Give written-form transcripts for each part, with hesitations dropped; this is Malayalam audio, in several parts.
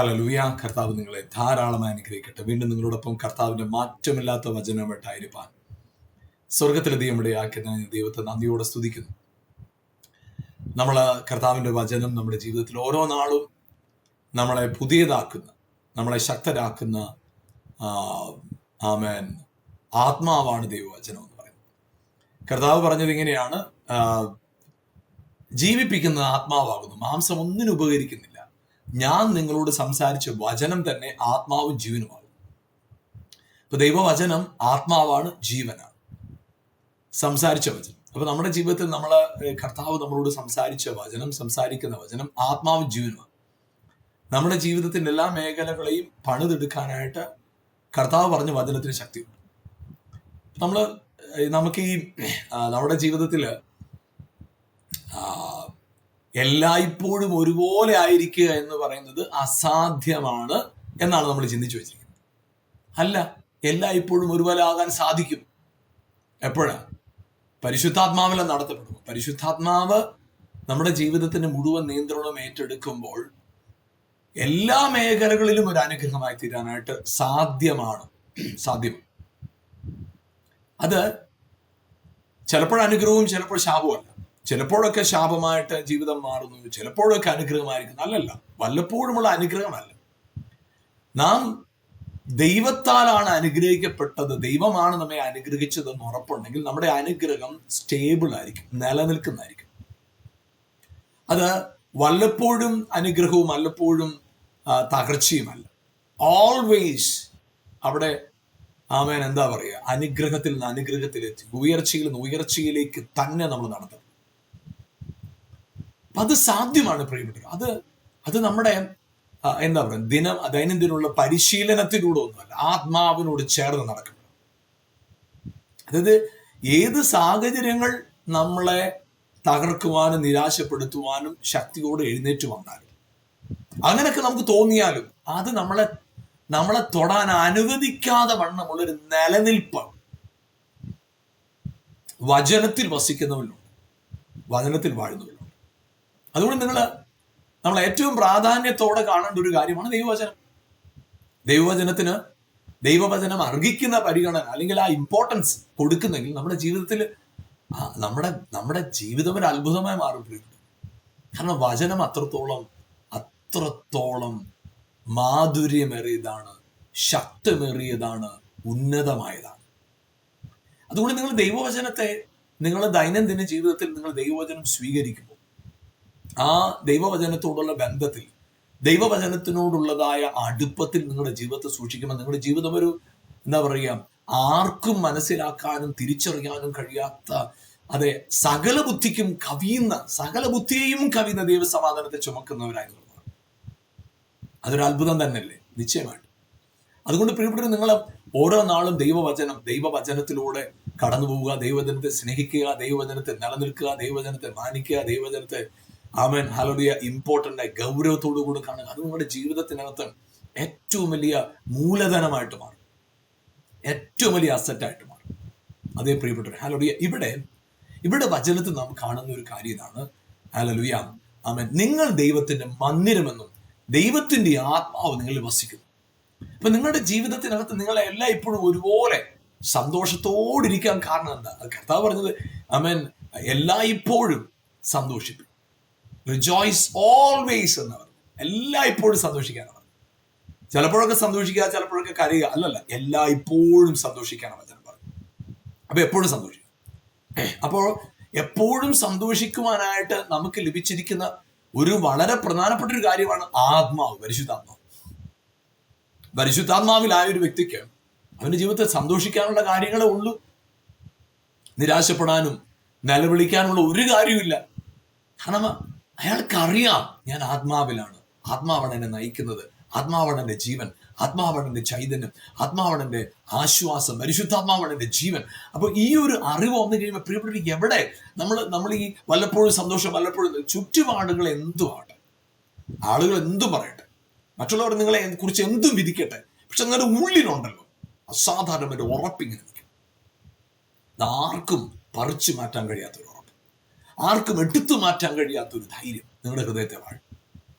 ഹല്ലേലൂയ. കർത്താവ് നിങ്ങളെ ധാരാളമായി അനുഗ്രഹിക്കട്ടെ. വീണ്ടും നിങ്ങളോടൊപ്പം കർത്താവിന്റെ മാറ്റമില്ലാത്ത വചനമായിട്ടായിരിക്കാൻ സ്വർഗത്തിലെ ദൈവമിടയാക്കിയ ദൈവത്തെ നന്ദിയോടെ സ്തുതിക്കുന്നു. നമ്മൾ കർത്താവിന്റെ വചനം നമ്മുടെ ജീവിതത്തിൽ ഓരോ നാളും നമ്മളെ പുതിയതാക്കുന്ന, നമ്മളെ ശക്തരാക്കുന്ന ആമേൻ ആത്മാവാണ് ദൈവവചനം എന്ന് പറയുന്നത്. കർത്താവ് പറഞ്ഞത് ഇങ്ങനെയാണ്, ജീവിപ്പിക്കുന്ന ആത്മാവാകുന്നു, മാംസം ഒന്നിനും ഉപകരിക്കുന്നില്ല. ഞാൻ നിങ്ങളോട് സംസാരിച്ച വചനം തന്നെ ആത്മാവും ജീവനുമാകും. ഇപ്പൊ ദൈവവചനം ആത്മാവാണ്, ജീവനാണ്. സംസാരിച്ച വചനം, അപ്പൊ നമ്മുടെ ജീവിതത്തിൽ കർത്താവ് നമ്മളോട് സംസാരിച്ച വചനം, സംസാരിക്കുന്ന വചനം ആത്മാവും ജീവനുമാണ്. നമ്മുടെ ജീവിതത്തിന്റെ എല്ലാ മേഖലകളെയും പണിതെടുക്കാനായിട്ട് കർത്താവ് പറഞ്ഞ വചനത്തിന് ശക്തിയുണ്ട്. നമുക്ക് ഈ നമ്മുടെ ജീവിതത്തിൽ എല്ലായ്പ്പോഴും ഒരുപോലെ ആയിരിക്കുക എന്ന് പറയുന്നത് അസാധ്യമാണ് എന്നാണ് നമ്മൾ ചിന്തിച്ചു വെച്ചിരിക്കുന്നത്. അല്ല, എല്ലായ്പ്പോഴും ഒരുപോലെ ആകാൻ സാധിക്കും. എപ്പോഴാണ്? പരിശുദ്ധാത്മാവിൽ നടത്തപ്പെടും. പരിശുദ്ധാത്മാവ് നമ്മുടെ ജീവിതത്തിന്റെ മുഴുവൻ നിയന്ത്രണം ഏറ്റെടുക്കുമ്പോൾ എല്ലാ മേഖലകളിലും ഒരു അനുഗ്രഹമായി തീരാനായിട്ട് സാധ്യമാണ്. അത് ചിലപ്പോൾ അനുഗ്രഹവും ചിലപ്പോൾ ശാപവുമല്ല. ചിലപ്പോഴൊക്കെ ശാപമായിട്ട് ജീവിതം മാറുന്നു, ചിലപ്പോഴൊക്കെ അനുഗ്രഹമായിരിക്കുന്നു. അല്ലല്ല, വല്ലപ്പോഴുമുള്ള അനുഗ്രഹമല്ല. നാം ദൈവത്താലാണ് അനുഗ്രഹിക്കപ്പെട്ടത്, ദൈവമാണ് നമ്മെ അനുഗ്രഹിച്ചതെന്ന് ഉറപ്പുണ്ടെങ്കിൽ നമ്മുടെ അനുഗ്രഹം സ്റ്റേബിൾ ആയിരിക്കും, നിലനിൽക്കുന്നതായിരിക്കും. അത് വല്ലപ്പോഴും അനുഗ്രഹവും വല്ലപ്പോഴും തകർച്ചയുമല്ല. ഓൾവേസ് അവിടെ ആമേൻ എന്താ പറയുക, അനുഗ്രഹത്തിൽ നിന്ന് അനുഗ്രഹത്തിലെത്തി, ഉയർച്ചയിൽ നിന്ന് ഉയർച്ചയിലേക്ക് തന്നെ നമ്മൾ നടത്തണം. അത് സാധ്യമാണ് പ്രിയപ്പെട്ടവർ. അത് നമ്മുടെ എന്താ പറയുക, ദൈനംദിനുള്ള പരിശീലനത്തിലൂടെ ഒന്നുമല്ല, ആത്മാവിനോട് ചേർന്ന് നടക്കണം. അതായത് ഏത് സാഹചര്യങ്ങൾ നമ്മളെ തകർക്കുവാനും നിരാശപ്പെടുത്തുവാനും ശക്തിയോട് എഴുന്നേറ്റ് വന്നാലും, അങ്ങനെയൊക്കെ നമുക്ക് തോന്നിയാലും, അത് നമ്മളെ തൊടാൻ അനുവദിക്കാതെ വണ്ണമുള്ളൊരു നിലനിൽപ്പ് വചനത്തിൽ വസിക്കുന്നവരിലുണ്ട്, വചനത്തിൽ വാഴുന്നവരിലുണ്ട്. അതുകൊണ്ട് നമ്മൾ ഏറ്റവും പ്രാധാന്യത്തോടെ കാണേണ്ട ഒരു കാര്യമാണ് ദൈവവചനം. ദൈവവചനം അർഹിക്കുന്ന പരിഗണന അല്ലെങ്കിൽ ആ ഇമ്പോർട്ടൻസ് കൊടുക്കുന്നെങ്കിൽ നമ്മുടെ ജീവിതത്തിൽ നമ്മുടെ ജീവിതം ഒരു അത്ഭുതമായി മാറിപ്പോയിട്ടുണ്ട്. കാരണം വചനം അത്രത്തോളം മാധുര്യമേറിയതാണ്, ശക്തമേറിയതാണ്, ഉന്നതമായതാണ്. അതുകൊണ്ട് നിങ്ങൾ ദൈവവചനത്തെ നിങ്ങളുടെ ദൈനംദിന ജീവിതത്തിൽ നിങ്ങൾ ദൈവവചനം സ്വീകരിക്കുമ്പോൾ ആ ദൈവവചനത്തോടുള്ള ബന്ധത്തിൽ, ദൈവവചനത്തിനോടുള്ളതായ അടുപ്പത്തിൽ നിങ്ങളുടെ ജീവിതത്തെ സൂക്ഷിക്കുമ്പോൾ നിങ്ങളുടെ ജീവിതം ഒരു എന്താ പറയുക, ആർക്കും മനസ്സിലാക്കാനും തിരിച്ചറിയാനും കഴിയാത്ത, അതെ, സകല ബുദ്ധിയെയും കവിയുന്ന ദൈവസമാധാനത്തെ ചുമക്കുന്നവരായിരുന്നു. അതൊരു അത്ഭുതം തന്നെയല്ലേ? നിശ്ചയമായിട്ട്. അതുകൊണ്ട് പ്രിയപ്പെട്ടവർ, നിങ്ങൾ ഓരോ നാളും ദൈവവചനത്തിലൂടെ കടന്നു പോവുക, ദൈവവചനത്തെ സ്നേഹിക്കുക, ദൈവവചനത്തെ നിലനിൽക്കുക, ദൈവവചനത്തെ മാനിക്കുക, ദൈവവചനത്തെ ആമേൻ ഹല്ലേലൂയ ഇമ്പോർട്ടന്റ് ഗൗരവത്തോടു കൂടി കാണുക. അത് നിങ്ങളുടെ ജീവിതത്തിനകത്ത് ഏറ്റവും വലിയ മൂലധനമായിട്ട് മാറും, ഏറ്റവും വലിയ അസറ്റായിട്ട് മാറും. അതേ പ്രിയപ്പെട്ടവർ, ഹല്ലേലൂയ. ഇവിടെ വചനത്തിൽ നാം കാണുന്ന ഒരു കാര്യം ഇതാണ്, ഹല്ലേലൂയ ആമേൻ, നിങ്ങൾ ദൈവത്തിന്റെ മന്ദിരമെന്നും ദൈവത്തിന്റെ ആത്മാവ് നിങ്ങളിൽ വസിക്കുന്നു. അപ്പൊ നിങ്ങളുടെ ജീവിതത്തിനകത്ത് നിങ്ങളെ എല്ലാം ഇപ്പോഴും ഒരുപോലെ സന്തോഷത്തോടിരിക്കാൻ കാരണം എന്താ? കർത്താവ് പറഞ്ഞത് ആമേൻ, എല്ലായ്പ്പോഴും സന്തോഷിപ്പിക്കും. റിജോയ്സ് ഓൾവേസ് എന്ന് പറഞ്ഞു. എല്ലായ്പ്പോഴും സന്തോഷിക്കാനാണ് പറഞ്ഞത്. ചിലപ്പോഴൊക്കെ സന്തോഷിക്കുക, ചിലപ്പോഴൊക്കെ കരയുക, അല്ലല്ല, എല്ലായ്പ്പോഴും സന്തോഷിക്കാനാണ് വചനം പറഞ്ഞു. അപ്പൊ എപ്പോഴും സന്തോഷിക്കുക. അപ്പോൾ എപ്പോഴും സന്തോഷിക്കുവാനായിട്ട് നമുക്ക് ലഭിച്ചിരിക്കുന്ന ഒരു വളരെ പ്രധാനപ്പെട്ട ഒരു കാര്യമാണ് ആത്മാവ്, പരിശുദ്ധാത്മാവ്. പരിശുദ്ധാത്മാവിലായ ഒരു വ്യക്തിക്ക് അവന്റെ ജീവിതത്തിൽ സന്തോഷിക്കാനുള്ള കാര്യങ്ങളേ ഉള്ളൂ. നിരാശപ്പെടാനും നിലവിളിക്കാനുള്ള ഒരു കാര്യമില്ല. കാരണം അയാൾക്കറിയാം, ഞാൻ ആത്മാവിലാണ്, ആത്മാവാണ് എന്നെ നയിക്കുന്നത്, ആത്മാവാണ് എൻ്റെ ജീവൻ, ആത്മാവാണ് എൻ്റെ ചൈതന്യം, ആത്മാവാണ് എൻ്റെ ആശ്വാസം, പരിശുദ്ധാത്മാവാണ് എൻ്റെ ജീവൻ. അപ്പൊ ഈ ഒരു അറിവ് വന്നു കഴിയുമ്പോൾ പ്രിയപ്പെട്ടവർ, എവിടെ നമ്മൾ ഈ വല്ലപ്പോഴും സന്തോഷം, വല്ലപ്പോഴും ചുറ്റുപാടുകൾ എന്തുമാട്ടെ, ആളുകൾ എന്തും പറയട്ടെ, മറ്റുള്ളവർ നിങ്ങളെ കുറിച്ച് എന്തും വിധിക്കട്ടെ, പക്ഷെ നിങ്ങളുടെ ഉള്ളിലുണ്ടല്ലോ അസാധാരണ ഉറപ്പിങ്ങനെ നിൽക്കും. ആർക്കും പറിച്ചു മാറ്റാൻ കഴിയാത്തൊരു ഉറപ്പ്, ആർക്കും എടുത്തു മാറ്റാൻ കഴിയാത്തൊരു ധൈര്യം നിങ്ങളുടെ ഹൃദയത്തെ വാഴും.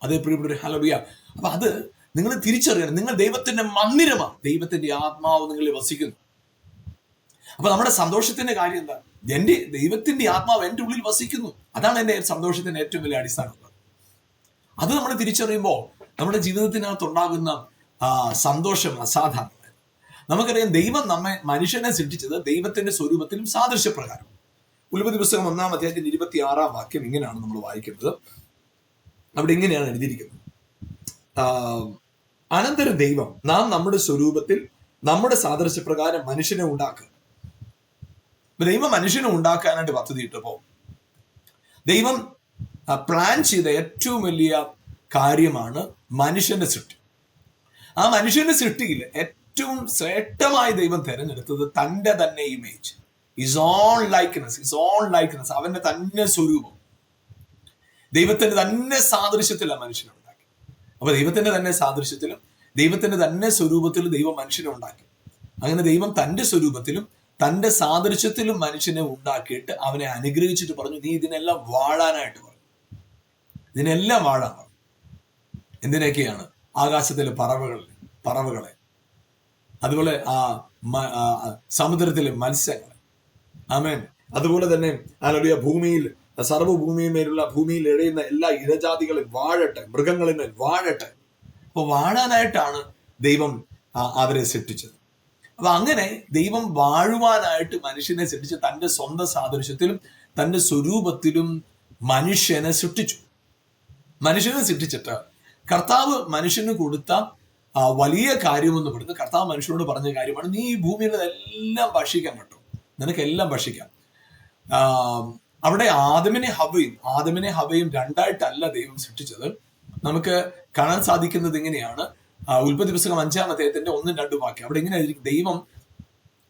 അതേ പ്രിയപ്പെട്ടവർ, ഹല്ലേലൂയ. അപ്പൊ അത് നിങ്ങൾ തിരിച്ചറിയണം, നിങ്ങൾ ദൈവത്തിന്റെ മന്ദിരമാണ്, ദൈവത്തിന്റെ ആത്മാവ് നിങ്ങളിൽ വസിക്കുന്നു. അപ്പൊ നമ്മുടെ സന്തോഷത്തിന്റെ കാര്യം എന്താ? എന്റെ ദൈവത്തിന്റെ ആത്മാവ് എൻ്റെ ഉള്ളിൽ വസിക്കുന്നു. അതാണ് എൻ്റെ സന്തോഷത്തിന്റെ ഏറ്റവും വലിയ അടിസ്ഥാനം. അത് നമ്മൾ തിരിച്ചറിയുമ്പോൾ നമ്മുടെ ജീവിതത്തിനകത്തുണ്ടാകുന്ന സന്തോഷം അസാധാരണമാണ്. നമുക്കറിയാം, ദൈവം മനുഷ്യനെ സൃഷ്ടിച്ചത് ദൈവത്തിന്റെ സ്വരൂപത്തിലും സാദൃശ്യപ്രകാരം. ഉൽപ്പത്തി പുസ്തകം 1-ാം അധ്യായത്തിന്റെ 26-ാം വാക്യം ഇങ്ങനെയാണ് നമ്മൾ വായിക്കുന്നത്. അവിടെ ഇങ്ങനെയാണ് എഴുതിയിരിക്കുന്നത്: അനന്തരം ദൈവം നാം നമ്മുടെ സ്വരൂപത്തിൽ നമ്മുടെ സാദൃശ്യപ്രകാരം മനുഷ്യനെ ഉണ്ടാക്കുക. ദൈവം മനുഷ്യനെ ഉണ്ടാക്കാനായിട്ട് പദ്ധതിയിട്ടപ്പോൾ ദൈവം പ്ലാൻ ചെയ്ത ഏറ്റവും വലിയ കാര്യമാണ് മനുഷ്യന്റെ സൃഷ്ടി. ആ മനുഷ്യന്റെ സൃഷ്ടിയിൽ ഏറ്റവും ശ്രേഷ്ഠമായി ദൈവം തിരഞ്ഞെടുത്തത് തൻ്റെ തന്നെ ഇമേജ്, ഹിസ് ഓൺ ലൈക്ക്നെസ്, അവന്റെ തന്നെ സ്വരൂപം, ദൈവത്തിന്റെ തന്നെ സാദൃശ്യത്തിലാണ് മനുഷ്യനെ ഉണ്ടാക്കി. അപ്പൊ ദൈവത്തിന്റെ തന്നെ സാദൃശ്യത്തിലും ദൈവത്തിന്റെ തന്നെ സ്വരൂപത്തിലും ദൈവം മനുഷ്യനെ ഉണ്ടാക്കി. അങ്ങനെ ദൈവം തൻ്റെ സ്വരൂപത്തിലും തൻ്റെ സാദൃശ്യത്തിലും മനുഷ്യനെ ഉണ്ടാക്കിയിട്ട് അവനെ അനുഗ്രഹിച്ചിട്ട് പറഞ്ഞു, നീ ഇതിനെല്ലാം വാഴാനായിട്ട് പറഞ്ഞു, ഇതിനെല്ലാം വാഴാൻ പറഞ്ഞു. എന്തിനൊക്കെയാണ്? ആകാശത്തിലെ പറവകളെ, അതുപോലെ സമുദ്രത്തിലെ മത്സ്യങ്ങളെ, ആമേൻ. അതുപോലെ തന്നെ ഹല്ലേലൂയ, ഭൂമിയിൽ സർവ്വഭൂമിയുമേലുള്ള ഭൂമിയിൽ എഴയുന്ന എല്ലാ ഇഴജാതികളും വാഴട്ടെ, മൃഗങ്ങളിന്മേൽ വാഴട്ടെ. അപ്പൊ വാഴാനായിട്ടാണ് ദൈവം അവരെ സൃഷ്ടിച്ചത്. അപ്പൊ അങ്ങനെ ദൈവം വാഴുവാനായിട്ട് മനുഷ്യനെ സൃഷ്ടിച്ച് തൻ്റെ സ്വന്തം സാദൃശ്യത്തിലും തൻ്റെ സ്വരൂപത്തിലും മനുഷ്യനെ സൃഷ്ടിച്ചു. മനുഷ്യനെ സൃഷ്ടിച്ചിട്ട് കർത്താവ് മനുഷ്യന് കൊടുത്ത വലിയ കാര്യമെന്ന് പറയുന്നത്, കർത്താവ് മനുഷ്യനോട് പറഞ്ഞ കാര്യമാണ്, നീ ഈ ഭൂമിയിൽ എല്ലാം ഭക്ഷിക്കാൻ കേട്ടോ, നിനക്കെല്ലാം ഭക്ഷിക്കാം. അവിടെ ആദമിനെ ഹവയും രണ്ടായിട്ടല്ല ദൈവം സൃഷ്ടിച്ചത്. നമുക്ക് കാണാൻ സാധിക്കുന്നത് ഇങ്ങനെയാണ്. ഉൽപ്പത്തി പുസ്തകം 5-ാം അധ്യായത്തിന്റെ 1-2 വാക്യം. അവിടെ ഇങ്ങനെ ആയിരിക്കും: ദൈവം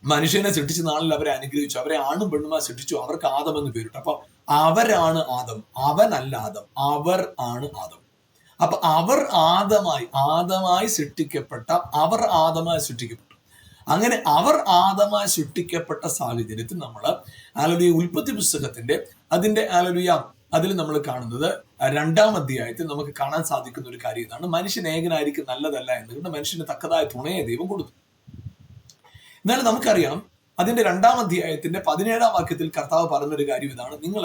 മനുഷ്യനെ സൃഷ്ടിച്ച നാളിൽ അവരെ അനുഗ്രഹിച്ചു, അവരെ ആണും പെണ്ണുമായി സൃഷ്ടിച്ചു, അവർക്ക് ആദം എന്ന് പേരിട്ടു. അപ്പൊ അവരാണ് ആദം, അവനല്ല ആദം, അവർ ആണ് ആദം. അപ്പൊ അവർ ആദമായി സൃഷ്ടിക്കപ്പെട്ടു. അങ്ങനെ അവർ ആദമായി സൃഷ്ടിക്കപ്പെട്ട സാഹചര്യത്തിൽ നമ്മൾ ഹല്ലേലൂയ ഉൽപ്പത്തി പുസ്തകത്തിന്റെ അതിൽ നമ്മൾ കാണുന്നത് 2-ാം അധ്യായത്തിൽ നമുക്ക് കാണാൻ സാധിക്കുന്ന ഒരു കാര്യം ഇതാണ്: മനുഷ്യൻ ഏകനായിരിക്കും നല്ലതല്ല എന്നുകൊണ്ട് മനുഷ്യന് തക്കതായ തുണയെ ദൈവം കൊടുത്തു. എന്നാലും നമുക്കറിയാം, അതിന്റെ 2-ാം അധ്യായത്തിന്റെ 17-ാം വാക്യത്തിൽ കർത്താവ് പറഞ്ഞൊരു കാര്യം ഇതാണ്: നിങ്ങൾ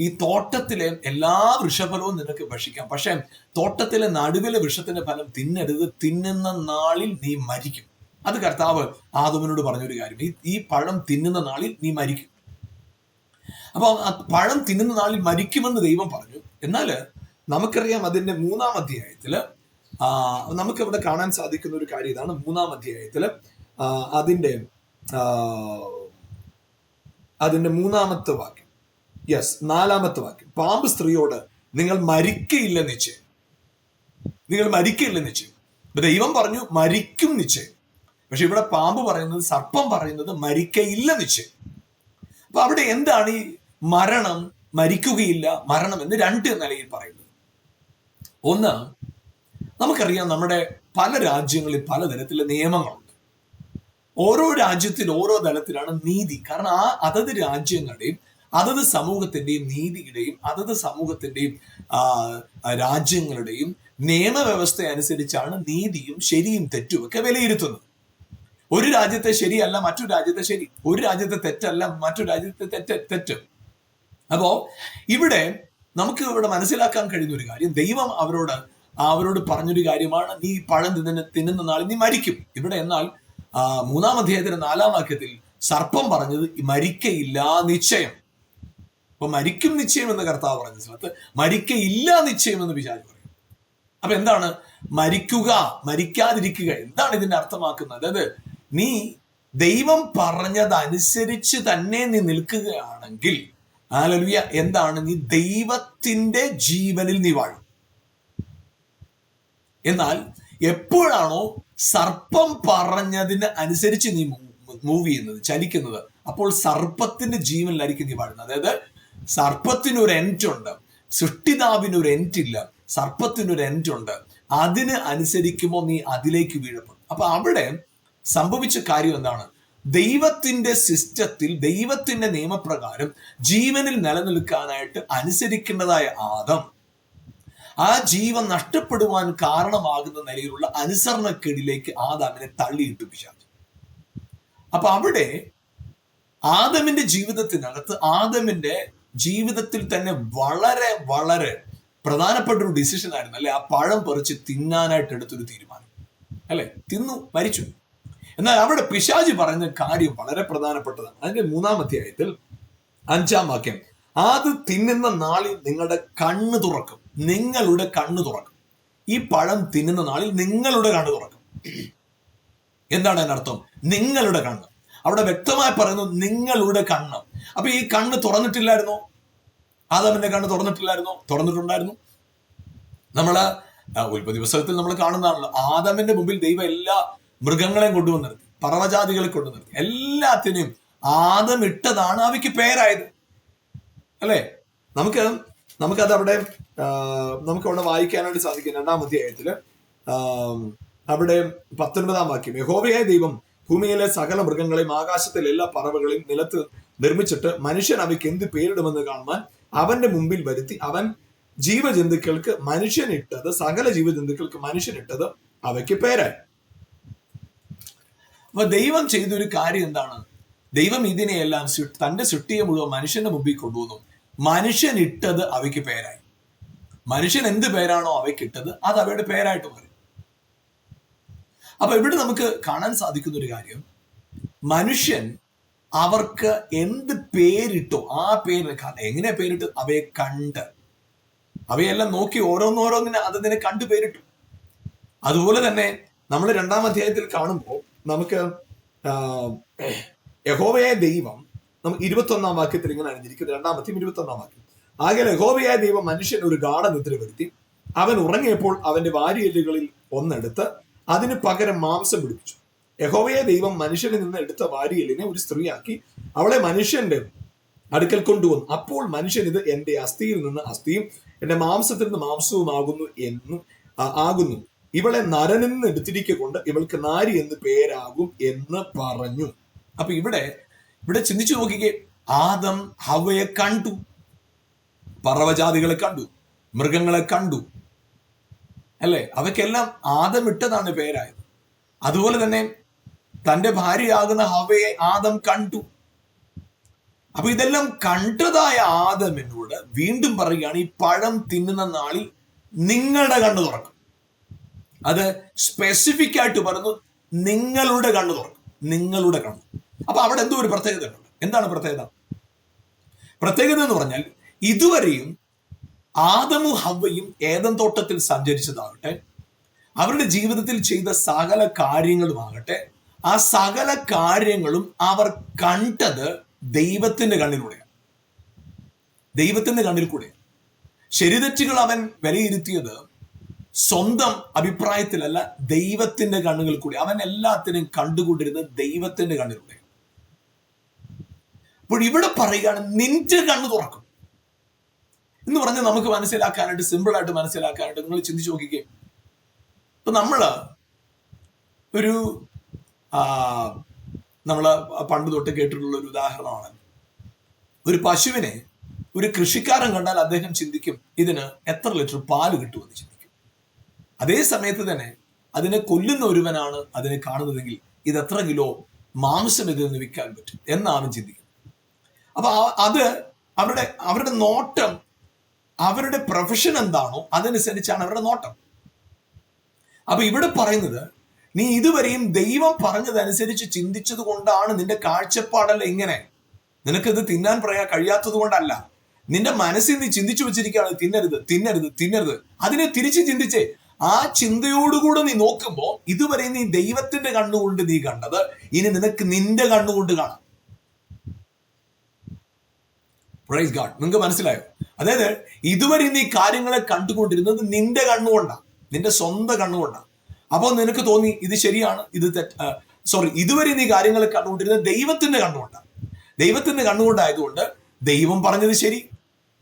ഈ തോട്ടത്തിലെ എല്ലാ വൃക്ഷഫലവും നിനക്ക് ഭക്ഷിക്കാം, പക്ഷെ തോട്ടത്തിലെ നടുവിലെ വൃക്ഷത്തിന്റെ ഫലം തിന്നരുത്, തിന്നുന്ന നാളിൽ നീ മരിക്കും. അത് കർത്താവ് ആദമിനോട് പറഞ്ഞൊരു കാര്യം. ഈ പഴം തിന്നുന്ന നാളിൽ നീ മരിക്കും. അപ്പൊ പഴം തിന്നുന്ന നാളിൽ മരിക്കുമെന്ന് ദൈവം പറഞ്ഞു. എന്നാൽ നമുക്കറിയാം, അതിന്റെ 3-ാം അധ്യായത്തില് നമുക്ക് ഇവിടെ കാണാൻ സാധിക്കുന്ന ഒരു കാര്യം ഇതാണ്. 3-ാം അധ്യായത്തില് അതിന്റെ 3-ാമത്തെ വാക്യം, 4-ാമത്തെ വാക്യം: പാമ്പ് സ്ത്രീയോട് നിങ്ങൾ മരിക്കയില്ല നിശ്ചയം. അപ്പൊ ദൈവം പറഞ്ഞു മരിക്കും നിശ്ചയം. പക്ഷെ ഇവിടെ പാമ്പ് പറയുന്നത്, സർപ്പം പറയുന്നത് മരിക്കയില്ല നിശ്ചയം. അപ്പൊ അവിടെ എന്താണ് ഈ മരണം, മരിക്കുകയില്ല, മരണം എന്ന് 2 നിലയിൽ പറയുന്നത്? ഒന്ന്, നമുക്കറിയാം, നമ്മുടെ പല രാജ്യങ്ങളിൽ പലതരത്തിലെ നിയമങ്ങളുണ്ട്. ഓരോ രാജ്യത്തിൽ ഓരോ തലത്തിലാണ് നീതി. കാരണം അതത് രാജ്യങ്ങളുടെയും അതത് സമൂഹത്തിന്റെയും നീതിയുടെയും അതത് സമൂഹത്തിന്റെയും രാജ്യങ്ങളുടെയും നിയമവ്യവസ്ഥ അനുസരിച്ചാണ് നീതിയും ശരിയും തെറ്റും ഒക്കെ വിലയിരുത്തുന്നത്. ഒരു രാജ്യത്തെ ശരിയല്ല മറ്റൊരു രാജ്യത്തെ ശരി, ഒരു രാജ്യത്തെ തെറ്റല്ല മറ്റൊരു രാജ്യത്തെ തെറ്റ്. അപ്പോ ഇവിടെ നമുക്ക് ഇവിടെ മനസ്സിലാക്കാൻ കഴിയുന്ന ഒരു കാര്യം, ദൈവം അവരോട് പറഞ്ഞൊരു കാര്യമാണ്: നീ പഴം തിന്നുന്ന നാളിൽ നീ മരിക്കും. ഇവിടെ എന്നാൽ 3-ാം അധ്യായത്തിന്റെ 4-ാം വാക്യത്തിൽ സർപ്പം പറഞ്ഞത് മരിക്കയില്ല നിശ്ചയം. അപ്പൊ മരിക്കും നിശ്ചയം എന്ന് കർത്താവ് പറഞ്ഞ സ്ഥലത്ത് മരിക്കയില്ല നിശ്ചയം എന്ന് വിചാരിച്ചു പറയും. അപ്പൊ എന്താണ് മരിക്കുക, മരിക്കാതിരിക്കുക? എന്താണ് ഇതിന്റെ അർത്ഥമാക്കുന്നത്? അതായത് നീ ദൈവം പറഞ്ഞതനുസരിച്ച് തന്നെ നീ നിൽക്കുകയാണെങ്കിൽ ഹല്ലേലൂയ, എന്താണ്? നീ ദൈവത്തിന്റെ ജീവനിൽ നീ വാഴും. എന്നാൽ എപ്പോഴാണോ സർപ്പം പറഞ്ഞതിന് അനുസരിച്ച് നീ മൂവ് ചെയ്യുന്നത്, ചലിക്കുന്നത്, അപ്പോൾ സർപ്പത്തിന്റെ ജീവനിലായിരിക്കും നീ വാഴുന്നത്. അതായത് സർപ്പത്തിനൊരു എൻഡ് ഉണ്ട്, സൃഷ്ടിതാവിനൊരു എൻഡ് ഇല്ല. സർപ്പത്തിനൊരു എൻഡ് ഉണ്ട്. അതിന് അനുസരിക്കുമ്പോൾ നീ അതിലേക്ക് വീഴപ്പെടും. അപ്പൊ അവിടെ സംഭവിച്ച കാര്യം എന്താണ്? ദൈവത്തിന്റെ സിസ്റ്റത്തിൽ, ദൈവത്തിന്റെ നിയമപ്രകാരം ജീവനിൽ നിലനിൽക്കാനായിട്ട് അനുസരിക്കേണ്ടതായ ആദം ആ ജീവൻ നഷ്ടപ്പെടുവാൻ കാരണമാകുന്ന നിലയിലുള്ള അനുസരണക്കേടിലേക്ക് ആദാമിനെ തള്ളിയിട്ടു പിശാച്. അപ്പൊ അവിടെ ആദമിന്റെ ജീവിതത്തിനകത്ത്, ആദമിന്റെ ജീവിതത്തിൽ തന്നെ വളരെ വളരെ പ്രധാനപ്പെട്ട ഒരു ഡിസിഷൻ ആയിരുന്നു അല്ലെ, ആ പഴം പറിച്ച് തിന്നാനായിട്ട് എടുത്തൊരു തീരുമാനം അല്ലെ. തിന്നു, മരിച്ചു. എന്നാൽ അവിടെ പിശാച് പറയുന്ന കാര്യം വളരെ പ്രധാനപ്പെട്ടതാണ്. അതിന്റെ 3-ാം അധ്യായത്തിൽ 5-ാം വാക്യം, അത് തിന്നുന്ന നാളിൽ നിങ്ങളുടെ കണ്ണ് തുറക്കും, നിങ്ങളുടെ കണ്ണ് തുറക്കും. ഈ പഴം തിന്നുന്ന നാളിൽ നിങ്ങളുടെ കണ്ണ് തുറക്കും. എന്താണ് അതിനർത്ഥം? നിങ്ങളുടെ കണ്ണ്. അവിടെ വ്യക്തമായി പറയുന്നു നിങ്ങളുടെ കണ്ണ്. അപ്പൊ ഈ കണ്ണ് തുറന്നിട്ടില്ലായിരുന്നോ? ആദാമിന്റെ കണ്ണ് തുറന്നിട്ടില്ലായിരുന്നോ? തുറന്നിട്ടുണ്ടായിരുന്നു. നമ്മള് ഉൽപ്പത്തി പുസ്തകത്തിൽ നമ്മൾ കാണുന്നതാണല്ലോ, ആദാമിന്റെ മുമ്പിൽ ദൈവം എല്ലാ മൃഗങ്ങളെയും കൊണ്ടുവന്ന് നിർത്തി, പറവജാതികളെ കൊണ്ടുവന്ന് നിർത്തി. എല്ലാത്തിനെയും ആദം ഇട്ടതാണ് അവയ്ക്ക് പേരായത് അല്ലെ. നമുക്കത് അവിടെ നമുക്കവിടെ വായിക്കാനായിട്ട് സാധിക്കും. 2-ാം അധ്യായത്തില് അവിടെ 19-ാം വാക്യം, യഹോവയായ ദൈവം ഭൂമിയിലെ സകല മൃഗങ്ങളെയും ആകാശത്തിലെ എല്ലാ പറവകളെയും നിലത്ത് നിർമ്മിച്ചിട്ട് മനുഷ്യൻ അവയ്ക്ക് എന്ത് പേരിടുമെന്ന് കാണുവാൻ അവന്റെ മുമ്പിൽ വരുത്തി, അവൻ ജീവജന്തുക്കൾക്ക് മനുഷ്യനിട്ടത്, സകല ജീവജന്തുക്കൾക്ക് മനുഷ്യനിട്ടത് അവയ്ക്ക് പേരായി. അപ്പൊ ദൈവം ചെയ്തൊരു കാര്യം എന്താണ്? ദൈവം ഇതിനെയെല്ലാം തന്റെ സൃഷ്ടിയെ മുഴുവൻ മനുഷ്യന്റെ മുമ്പിൽ കൊണ്ടുവന്നു. മനുഷ്യൻ ഇട്ടത് അവയ്ക്ക് പേരായി. മനുഷ്യൻ എന്ത് പേരാണോ അവയ്ക്കിട്ടത് അത് അവയുടെ പേരായിട്ട് മാറി. അപ്പൊ ഇവിടെ നമുക്ക് കാണാൻ സാധിക്കുന്ന ഒരു കാര്യം, മനുഷ്യൻ അവർക്ക് എന്ത് പേരിട്ടോ ആ പേര്, എങ്ങനെ പേരിട്ടു? അവയെ കണ്ട്, അവയെല്ലാം നോക്കി ഓരോന്നോരോന്നിനെ അതിനെ കണ്ടു പേരിട്ടു. അതുപോലെ തന്നെ നമ്മൾ 2-ാം അധ്യായത്തിൽ കാണുമ്പോൾ നമുക്ക് യഹോവയായ ദൈവം, നമുക്ക് 21-ാം വാക്യത്തിൽ ഇങ്ങനെ അറിഞ്ഞിരിക്കുന്നത്, 2-ാം അധ്യായം 21-ാം വാക്യം, ആകയാൽ യഹോവയായ ദൈവം മനുഷ്യൻ ഒരു ഗാഢനിദ്ര വരുത്തി, അവൻ ഉറങ്ങിയപ്പോൾ അവന്റെ വാരിയെല്ലുകളിൽ ഒന്നെടുത്ത് അതിന് പകരം മാംസം പിടിപ്പിച്ചു. യഹോവയായ ദൈവം മനുഷ്യനിൽ നിന്ന് എടുത്ത വാരിയെല്ലിനെ ഒരു സ്ത്രീയാക്കി അവളെ മനുഷ്യന്റെ അടുക്കൽ കൊണ്ടുവന്നു. അപ്പോൾ മനുഷ്യൻ, ഇത് എന്റെ അസ്ഥിയിൽ നിന്ന് അസ്ഥിയും എന്റെ മാംസത്തിൽ നിന്ന് മാംസവും ആകുന്നു. ഇവളെ നരനിൽ നിന്ന് എടുത്തിരിക്കൊണ്ട് ഇവൾക്ക് നാരി എന്ന് പേരാകും എന്ന് പറഞ്ഞു. അപ്പൊ ഇവിടെ ചിന്തിച്ചു നോക്കിക്കേ, ആദം ഹവ്വയെ കണ്ടു, പറവജാതികളെ കണ്ടു, മൃഗങ്ങളെ കണ്ടു അല്ലെ. അവയ്ക്കെല്ലാം ആദം ഇട്ടതാണ് പേരായത്. അതുപോലെ തന്നെ തന്റെ ഭാര്യയാകുന്ന ഹവ്വയെ ആദം കണ്ടു. അപ്പൊ ഇതെല്ലാം കണ്ടതായ ആദമിനോട് വീണ്ടും പറയുകയാണ്, ഈ പഴം തിന്നുന്ന നാളിൽ നിങ്ങളുടെ കണ്ണ് തുറക്കും. അത് സ്പെസിഫിക് ആയിട്ട് പറഞ്ഞു, നിങ്ങളുടെ കണ്ണ് തുറക്കും, നിങ്ങളുടെ കണ്ണ്. അപ്പൊ അവിടെ എന്തോ ഒരു പ്രത്യേകത ഉണ്ട്. എന്താണ് പ്രത്യേകത? പ്രത്യേകത എന്ന് പറഞ്ഞാൽ, ഇതുവരെയും ആദമും ഹവ്വയും ഏദൻ തോട്ടത്തിൽ സഞ്ചരിച്ചതാകട്ടെ, അവരുടെ ജീവിതത്തിൽ ചെയ്ത സകല കാര്യങ്ങളുമാകട്ടെ, ആ സകല കാര്യങ്ങളും അവർ കണ്ടത് ദൈവത്തിന്റെ കണ്ണിലൂടെയാണ്, ദൈവത്തിന്റെ കണ്ണിൽ കൂടെയാണ്. ശരിതെറ്റുകൾ അവൻ വിലയിരുത്തിയത് സ്വന്തം അഭിപ്രായത്തിലല്ല, ദൈവത്തിന്റെ കണ്ണുകളിൽ കൂടി. അവൻ എല്ലാത്തിനെയും കണ്ടുകൊണ്ടിരുന്നത് ദൈവത്തിന്റെ കണ്ണിലൂടെ. അപ്പോൾ ഇവിടെ പറയുകയാണ്, നിന്റെ കണ്ണ് തുറക്കും എന്ന് പറഞ്ഞ് നമുക്ക് മനസ്സിലാക്കാനായിട്ട്, സിമ്പിളായിട്ട് മനസ്സിലാക്കാനായിട്ട് നിങ്ങൾ ചിന്തിച്ചു നോക്കിക്കേ. ഇപ്പൊ നമ്മള് പണ്ട് തൊട്ട് കേട്ടിട്ടുള്ള ഒരു ഉദാഹരണമാണ്, ഒരു പശുവിനെ ഒരു കൃഷിക്കാരൻ കണ്ടാൽ അദ്ദേഹം ചിന്തിക്കും, ഇതിന് എത്ര ലിറ്റർ പാല് കിട്ടുമെന്ന് ചിന്തിക്കും. അതേ സമയത്ത് തന്നെ അതിനെ കൊല്ലുന്ന ഒരുവനാണ് അതിനെ കാണുന്നതെങ്കിൽ ഇത് എത്ര കിലോ മാംസം ഇതിന് വിൽക്കാൻ പറ്റും എന്നാണ് ചിന്തിക്കുന്നത്. അപ്പൊ അത് അവരുടെ നോട്ടം, അവരുടെ പ്രൊഫഷൻ എന്താണോ അതനുസരിച്ചാണ് അവരുടെ നോട്ടം. അപ്പൊ ഇവിടെ പറയുന്നത്, നീ ഇതുവരെയും ദൈവം പറഞ്ഞതനുസരിച്ച് ചിന്തിച്ചത് കൊണ്ടാണ് നിന്റെ കാഴ്ചപ്പാടല്ല ഇങ്ങനെ. നിനക്കിത് തിന്നാൻ കഴിയാത്തത് കൊണ്ടല്ല, നിന്റെ മനസ്സിൽ നീ ചിന്തിച്ചു വെച്ചിരിക്കുകയാണ് തിന്നരുത് തിന്നരുത് തിന്നരുത്. അതിനെ തിരിച്ച് ചിന്തിച്ചേ. ആ ചിന്തയോടുകൂടെ നീ നോക്കുമ്പോൾ ഇതുവരെ നീ ദൈവത്തിന്റെ കണ്ണുകൊണ്ട് നീ കണ്ടത് ഇനി നിനക്ക് നിന്റെ കണ്ണുകൊണ്ട് കാണാം. Praise God. നിങ്ങൾക്ക് മനസ്സിലായോ? അതായത് ഇതുവരെ നീ കാര്യങ്ങളെ കണ്ടുകൊണ്ടിരുന്നത് നിന്റെ കണ്ണുകൊണ്ടാണ്, നിന്റെ സ്വന്തം കണ്ണുകൊണ്ടാണ്. അപ്പോൾ നിനക്ക് തോന്നി ഇത് ശരിയാണ്, ഇത് ഇതുവരെ നീ കാര്യങ്ങളെ കണ്ടുകൊണ്ടിരുന്നത് ദൈവത്തിന്റെ കണ്ണുകൊണ്ടാണ്. ദൈവത്തിന്റെ കണ്ണുകൊണ്ടായതുകൊണ്ട് ദൈവം പറഞ്ഞത് ശരി,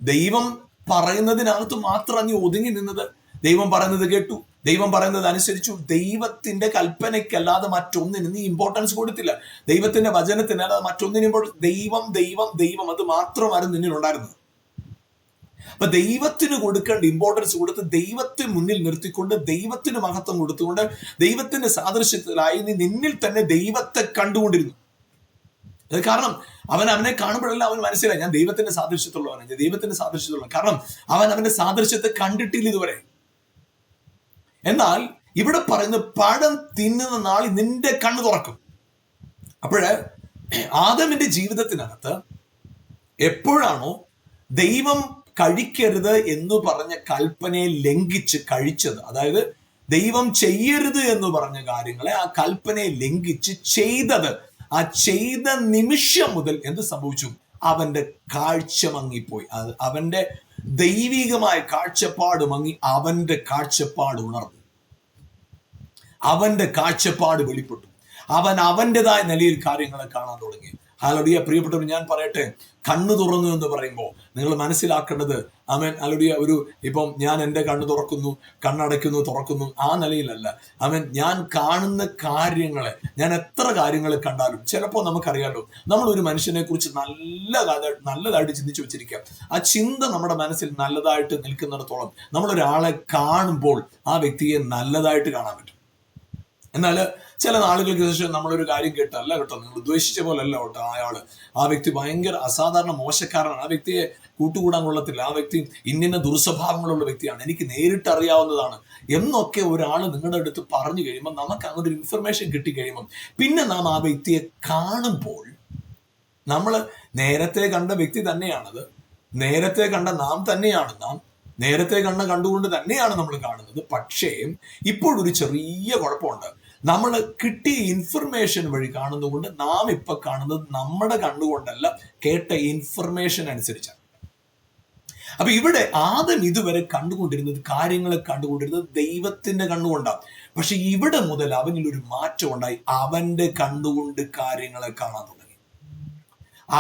ദൈവം പറയുന്നതിനകത്ത് മാത്രം നീ ഒതുങ്ങി നിന്നത്. ദൈവം പറയുന്നത് കേട്ടു, ദൈവം പറയുന്നത് അനുസരിച്ചു. ദൈവത്തിന്റെ കൽപ്പനയ്ക്കല്ലാതെ മറ്റൊന്നിന് നീ ഇമ്പോർട്ടൻസ് കൊടുത്തില്ല. ദൈവത്തിന്റെ വചനത്തിന് അല്ലാതെ മറ്റൊന്നിന് ഇമ്പോർട്ടൻസ്. ദൈവം ദൈവം ദൈവം അത് മാത്രമായിരുന്നു നിന്നിൽ ഉണ്ടായിരുന്നത്. അപ്പൊ ദൈവത്തിന് കൊടുക്കേണ്ട ഇമ്പോർട്ടൻസ് കൊടുത്ത് ദൈവത്തെ മുന്നിൽ നിർത്തിക്കൊണ്ട് ദൈവത്തിന് മഹത്വം കൊടുത്തുകൊണ്ട് ദൈവത്തിന്റെ സാദൃശ്യത്തിലായി നീ നിന്നിൽ തന്നെ ദൈവത്തെ കണ്ടുകൊണ്ടിരുന്നു. അത് കാരണം അവനെ കാണുമ്പോഴല്ല അവന് മനസ്സിലായി, ഞാൻ ദൈവത്തിന്റെ സാദൃശ്യത്തുള്ളവനാണ്, ഞാൻ ദൈവത്തിന്റെ സാദൃശ്യത്തുള്ള. കാരണം അവന്റെ സാദൃശ്യത്തെ കണ്ടിട്ടില്ല ഇതുവരെ. എന്നാൽ ഇവിടെ പറയുന്ന പഴം തിന്നുന്ന നാളിൽ നിന്റെ കണ്ണ് തുറക്കും. അപ്പോഴ് ആദമിന്റെ ജീവിതത്തിനകത്ത് എപ്പോഴാണോ ദൈവം കഴിക്കരുത് എന്ന് പറഞ്ഞ കൽപ്പനയെ ലംഘിച്ച് കഴിച്ചത്, അതായത് ദൈവം ചെയ്യരുത് എന്ന് പറഞ്ഞ കാര്യങ്ങളെ ആ കൽപ്പനയെ ലംഘിച്ച് ചെയ്തത്, ആ ചെയ്ത നിമിഷം മുതൽ എന്ത് സംഭവിച്ചു? അവന്റെ കാഴ്ച മങ്ങിപ്പോയി. അവന്റെ ദൈവികമായ കാഴ്ചപ്പാട് മങ്ങി, അവന്റെ കാഴ്ചപ്പാട് ഉണർന്നു, അവന്റെ കാഴ്ചപ്പാട് വെളിപ്പെട്ടു, അവന്റേതായ നിലയിൽ കാര്യങ്ങളെ കാണാൻ തുടങ്ങി. ഹല്ലേലൂയ. പ്രിയപ്പെട്ടവർ, ഞാൻ പറയട്ടെ, കണ്ണു തുറന്നു എന്ന് പറയുമ്പോൾ നിങ്ങൾ മനസ്സിലാക്കേണ്ടത്, ആമേൻ, ഹല്ലേലൂയ, ഇപ്പം ഞാൻ എൻ്റെ കണ്ണ് തുറക്കുന്നു, കണ്ണടയ്ക്കുന്നു, തുറക്കുന്നു, ആ നിലയിലല്ല. ആമേൻ, ഞാൻ കാണുന്ന കാര്യങ്ങളെ, ഞാൻ എത്ര കാര്യങ്ങൾ കണ്ടാലും ചിലപ്പോൾ നമുക്കറിയാലോ, നമ്മൾ ഒരു മനുഷ്യനെ കുറിച്ച് നല്ലതായിട്ട് ചിന്തിച്ചു വെച്ചിരിക്കാം. ആ ചിന്ത നമ്മുടെ മനസ്സിൽ നല്ലതായിട്ട് നിൽക്കുന്നിടത്തോളം നമ്മളൊരാളെ കാണുമ്പോൾ ആ വ്യക്തിയെ നല്ലതായിട്ട് കാണാൻ പറ്റും. എന്നാൽ ചില നാളുകൾക്ക് ശേഷം നമ്മളൊരു കാര്യം കേട്ടല്ല കേട്ടോ, നിങ്ങൾ ഉദ്ദേശിച്ച പോലെ അല്ല കേട്ടോ, ആ വ്യക്തി ഭയങ്കര അസാധാരണ മോശക്കാരനാണ്, ആ വ്യക്തിയെ കൂട്ടുകൂടാൻ കൊള്ളത്തില്ല, ആ വ്യക്തി ഇന്ന ദുർസ്വഭാവങ്ങളുള്ള വ്യക്തിയാണ്, എനിക്ക് നേരിട്ട് അറിയാവുന്നതാണ് എന്നൊക്കെ ഒരാൾ നിങ്ങളുടെ അടുത്ത് പറഞ്ഞു കഴിയുമ്പോൾ, നമുക്ക് അങ്ങനെ ഒരു ഇൻഫർമേഷൻ കിട്ടിക്കഴിയുമ്പം പിന്നെ നാം ആ വ്യക്തിയെ കാണുമ്പോൾ നമ്മൾ നേരത്തെ കണ്ട വ്യക്തി തന്നെയാണത്, നേരത്തെ കണ്ട നാം തന്നെയാണ്, നാം നേരത്തെ കണ്ടുകൊണ്ട് തന്നെയാണ് നമ്മൾ കാണുന്നത്. പക്ഷേ ഇപ്പോഴൊരു ചെറിയ കുഴപ്പമുണ്ട്. നമ്മൾ കിട്ടിയ ഇൻഫർമേഷൻ വഴി കാണുന്നതുകൊണ്ട് നാം ഇപ്പൊ കാണുന്നത് നമ്മുടെ കണ്ണുകൊണ്ടല്ല, കേട്ട ഇൻഫർമേഷൻ അനുസരിച്ചാണ്. അപ്പൊ ഇവിടെ ആദം ഇതുവരെ കാര്യങ്ങളെ കണ്ടുകൊണ്ടിരുന്നത് ദൈവത്തിന്റെ കണ്ണുകൊണ്ടാണ്. പക്ഷെ ഇവിടെ മുതൽ അവനിൽ ഒരു മാറ്റം ഉണ്ടായി. അവന്റെ കണ്ണുകൊണ്ട് കാര്യങ്ങളെ കാണാൻ തുടങ്ങി.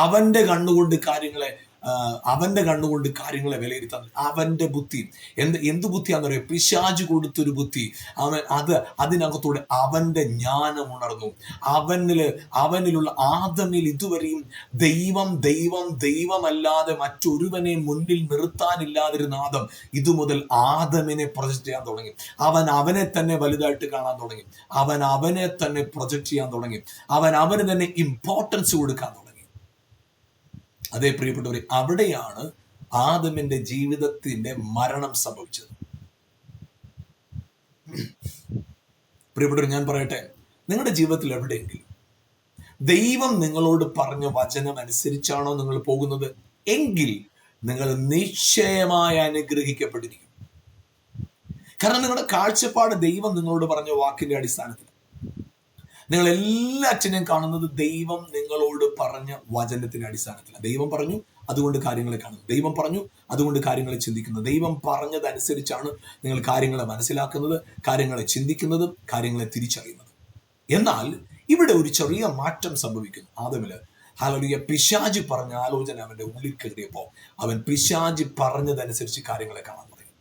അവന്റെ കണ്ണുകൊണ്ട് കാര്യങ്ങളെ വിലയിരുത്താൻ അവന്റെ ബുദ്ധി എന്ത് ബുദ്ധിയാന്ന് പറയുക? പിശാച് കൊടുത്തൊരു ബുദ്ധി. അതിനകത്തൂടെ അവന്റെ ജ്ഞാനം ഉണർന്നു. അവനിലുള്ള ആദമിൽ ഇതുവരെയും ദൈവമല്ലാതെ മറ്റൊരുവനെ മുന്നിൽ നിർത്താനില്ലാതിരുന്ന ആദം ഇതുമുതൽ ആദമിനെ പ്രൊജക്ട് ചെയ്യാൻ തുടങ്ങി. അവനെ തന്നെ വലുതായിട്ട് കാണാൻ തുടങ്ങി. അവനെ തന്നെ പ്രൊജക്ട് ചെയ്യാൻ തുടങ്ങി. അവന് തന്നെ ഇമ്പോർട്ടൻസ് കൊടുക്കാൻ തുടങ്ങി. അതേ പ്രിയപ്പെട്ടവരെ, അവിടെയാണ് ആദമിന്റെ ജീവിതത്തിന്റെ മരണം സംഭവിച്ചത്. പ്രിയപ്പെട്ടവർ, ഞാൻ പറയട്ടെ, നിങ്ങളുടെ ജീവിതത്തിൽ എവിടെയെങ്കിലും ദൈവം നിങ്ങളോട് പറഞ്ഞ വചനം അനുസരിച്ചാണോ നിങ്ങൾ പോകുന്നത് എങ്കിൽ നിങ്ങൾ നിശ്ചയമായി അനുഗ്രഹിക്കപ്പെട്ടിരിക്കും. കാരണം നിങ്ങളുടെ കാഴ്ചപ്പാട് ദൈവം നിങ്ങളോട് പറഞ്ഞ വാക്കിന്റെ അടിസ്ഥാനത്തിൽ. നിങ്ങൾ എല്ലാറ്റിനെയും കാണുന്നത് ദൈവം നിങ്ങളോട് പറഞ്ഞ വചനത്തിന്റെ അടിസ്ഥാനത്തിലാണ്. ദൈവം പറഞ്ഞു, അതുകൊണ്ട് കാര്യങ്ങളെ കാണുന്നു. ദൈവം പറഞ്ഞു, അതുകൊണ്ട് കാര്യങ്ങളെ ചിന്തിക്കുന്നു. ദൈവം പറഞ്ഞതനുസരിച്ചാണ് നിങ്ങൾ കാര്യങ്ങളെ മനസ്സിലാക്കുന്നത്, കാര്യങ്ങളെ ചിന്തിക്കുന്നതും കാര്യങ്ങളെ തിരിച്ചറിയുന്നത്. എന്നാൽ ഇവിടെ ഒരു ചെറിയ മാറ്റം സംഭവിക്കുന്നു ആദമില്. ഹല്ലേലൂയ. പിശാച് പറഞ്ഞ ആലോചന അവന്റെ ഉള്ളിൽ കയറിയപ്പോൾ അവൻ പിശാച് പറഞ്ഞതനുസരിച്ച് കാര്യങ്ങളെ കാണാൻ തുടങ്ങി.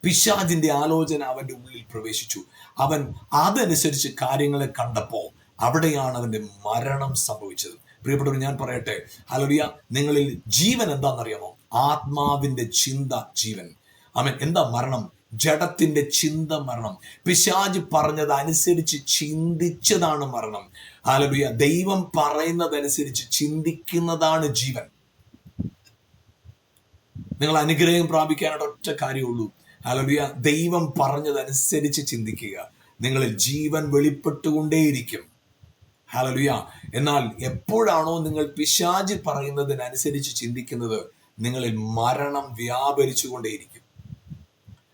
പിശാചിന്റെ ആലോചന അവന്റെ ഉള്ളിൽ പ്രവേശിച്ചു. അവൻ അതനുസരിച്ച് കാര്യങ്ങളെ കണ്ടപ്പോൾ അവിടെയാണ് അവന്റെ മരണം സംഭവിച്ചത്. പ്രിയപ്പെട്ടവർ, ഞാൻ പറയട്ടെ, ഹല്ലേലൂയ, നിങ്ങളിൽ ജീവൻ എന്താണെന്നറിയാമോ? ആത്മാവിന്റെ ചിന്ത ജീവൻ. ആമേൻ. എന്താ മരണം? ജഡത്തിന്റെ ചിന്ത മരണം. പിശാച് പറഞ്ഞത് അനുസരിച്ച് ചിന്തിച്ചതാണ് മരണം. ഹല്ലേലൂയ. ദൈവം പറയുന്നതനുസരിച്ച് ചിന്തിക്കുന്നതാണ് ജീവൻ. നിങ്ങൾ അനുഗ്രഹം പ്രാപിക്കാനായിട്ട് ഒറ്റ കാര്യമുള്ളൂ. ഹല്ലേലൂയ. ദൈവം പറഞ്ഞതനുസരിച്ച് ചിന്തിക്കുക. നിങ്ങളിൽ ജീവൻ വെളിപ്പെട്ടുകൊണ്ടേയിരിക്കും. ഹല്ലേലൂയ. എന്നാൽ എപ്പോഴാണോ നിങ്ങൾ പിശാച് പറയുന്നതിനനുസരിച്ച് ചിന്തിക്കുന്നത്, നിങ്ങളിൽ മരണം വ്യാപരിച്ചുകൊണ്ടേയിരിക്കും.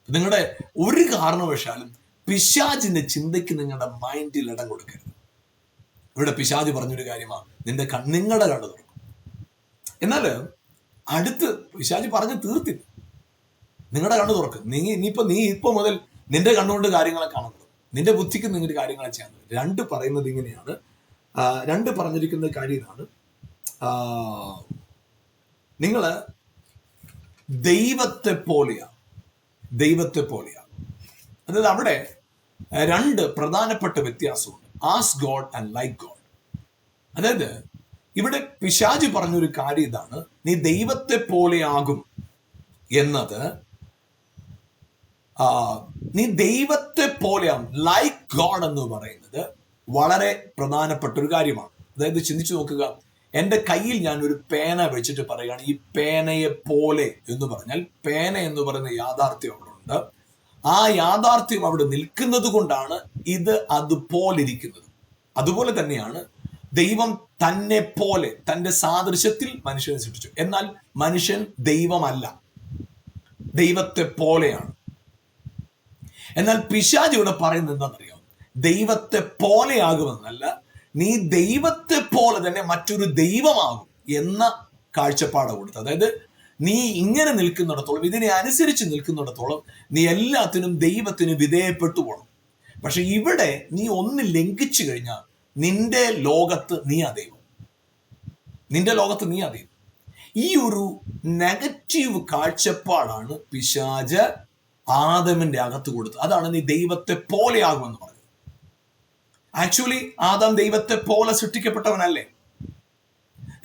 നിങ്ങളുടെ ഒരു കാരണവശാലും പിശാചിന്റെ ചിന്തയ്ക്ക് നിങ്ങളുടെ മൈൻഡിൽ ഇടം കൊടുക്കരുത്. ഇവിടെ പിശാച് പറഞ്ഞൊരു കാര്യമാണ്, നിങ്ങളുടെ കണ്ണ് തുറക്കും. എന്നാൽ അടുത്ത് പിശാച് പറഞ്ഞ് തീർത്തില്ല. നിങ്ങളുടെ കണ്ണ് തുറക്കും. നീ ഇപ്പൊ മുതൽ നിന്റെ കണ്ണുകൊണ്ട് കാര്യങ്ങളെ കാണുന്നത്, നിന്റെ ബുദ്ധിക്ക് നിങ്ങളുടെ കാര്യങ്ങളെ ചെയ്യാൻ. രണ്ട് പറയുന്നത് ഇങ്ങനെയാണ്, രണ്ട് പറഞ്ഞിരിക്കുന്ന കാര്യം ഇതാണ്, നിങ്ങള് ദൈവത്തെ പോലെയാണ്. അതായത് അവിടെ രണ്ട് പ്രധാനപ്പെട്ട വ്യത്യാസമുണ്ട്. Ask God and like God. അതായത് ഇവിടെ പിശാചി പറഞ്ഞൊരു കാര്യം ഇതാണ്, നീ ദൈവത്തെ പോലെയാകും എന്നത്. നീ ദൈവത്തെ പോലെയാകും, ലൈക്ക് ഗോഡ് എന്ന് പറയുന്നത് വളരെ പ്രധാനപ്പെട്ട ഒരു കാര്യമാണ്. അതായത് ചിന്തിച്ചു നോക്കുക, എൻ്റെ കയ്യിൽ ഞാൻ ഒരു പേന വെച്ചിട്ട് പറയുകയാണ് ഈ പേനയെ പോലെ എന്ന് പറഞ്ഞാൽ, പേന എന്ന് പറയുന്ന യാഥാർത്ഥ്യം അവിടെ ഉണ്ട്. ആ യാഥാർത്ഥ്യം അവിടെ നിൽക്കുന്നത് കൊണ്ടാണ് ഇത് അതുപോലെ ഇരിക്കുന്നത്. അതുപോലെ തന്നെയാണ് ദൈവം തന്നെ പോലെ, തൻ്റെ സാദൃശ്യത്തിൽ മനുഷ്യനെ സൃഷ്ടിച്ചു. എന്നാൽ മനുഷ്യൻ ദൈവമല്ല, ദൈവത്തെ പോലെയാണ്. എന്നാൽ പിശാച് ഇവിടെ പറയുന്നത് എന്താണെന്നറിയാം, ദൈവത്തെ പോലെയാകുമെന്നല്ല, നീ ദൈവത്തെ പോലെ തന്നെ മറ്റൊരു ദൈവമാകും എന്ന കാഴ്ചപ്പാട് കൊടുത്തത്. അതായത് നീ ഇങ്ങനെ നിൽക്കുന്നിടത്തോളം, ഇതിനെ അനുസരിച്ച് നിൽക്കുന്നിടത്തോളം നീ എല്ലാത്തിനും ദൈവത്തിന് വിധേയപ്പെട്ടു പോകണം. പക്ഷെ ഇവിടെ നീ ഒന്ന് ലംഘിച്ചു കഴിഞ്ഞാൽ നിന്റെ ലോകത്ത് നീ ആ ദൈവം, നിന്റെ ലോകത്ത് നീ ആ ദൈവം. ഈ ഒരു നെഗറ്റീവ് കാഴ്ചപ്പാടാണ് പിശാച് ആദമിന്റെ അകത്ത് കൊടുത്തത്. അതാണ് നീ ദൈവത്തെ പോലെയാകുമെന്ന് പറഞ്ഞത്. ആക്ച്വലി ആദാം ദൈവത്തെ പോലെ സൃഷ്ടിക്കപ്പെട്ടവനല്ലേ?